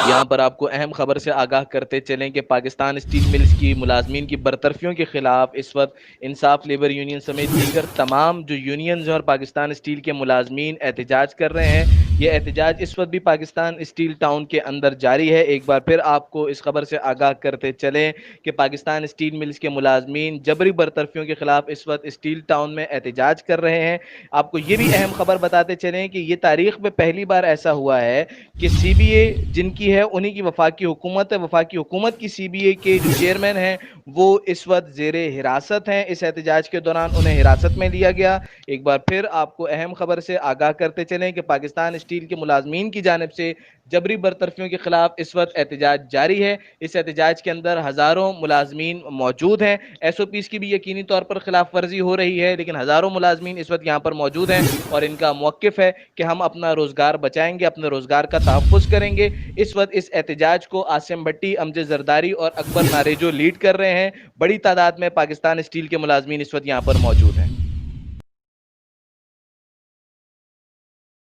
یہاں پر آپ کو اہم خبر سے آگاہ کرتے چلیں کہ پاکستان اسٹیل ملز کی ملازمین کی برطرفیوں کے خلاف اس وقت انصاف لیبر یونین سمیت دیگر تمام جو یونینز ہیں اور پاکستان اسٹیل کے ملازمین احتجاج کر رہے ہیں. یہ احتجاج اس وقت بھی پاکستان اسٹیل ٹاؤن کے اندر جاری ہے. ایک بار پھر آپ کو اس خبر سے آگاہ کرتے چلیں کہ پاکستان اسٹیل ملز کے ملازمین جبری برطرفیوں کے خلاف اس وقت اسٹیل ٹاؤن میں احتجاج کر رہے ہیں. آپ کو یہ بھی اہم خبر بتاتے چلیں کہ یہ تاریخ میں پہلی بار ایسا ہوا ہے کہ سی بی اے جن کی ہے انہی کی وفاقی حکومت ہے. وفاقی حکومت کی سی بی اے کے جو چیئرمین ہیں وہ اس وقت زیر حراست ہیں. اس احتجاج کے دوران انہیں حراست میں لیا گیا. ایک بار پھر آپ کو اہم خبر سے آگاہ کرتے چلیں کہ پاکستان اسٹیل کے ملازمین کی جانب سے جبری برطرفیوں کے خلاف اس وقت احتجاج جاری ہے. اس احتجاج کے اندر ہزاروں ملازمین موجود ہیں. ایس او پیز کی بھی یقینی طور پر خلاف ورزی ہو رہی ہے, لیکن ہزاروں ملازمین اس وقت یہاں پر موجود ہیں اور ان کا موقف ہے کہ ہم اپنا روزگار بچائیں گے, اپنے روزگار کا تحفظ کریں گے. اس وقت اس احتجاج کو عاصم بھٹی, امجد زرداری اور اکبر ناریجو لیڈ کر رہے ہیں. بڑی تعداد میں پاکستان اسٹیل کے ملازمین اس وقت یہاں پر موجود ہیں.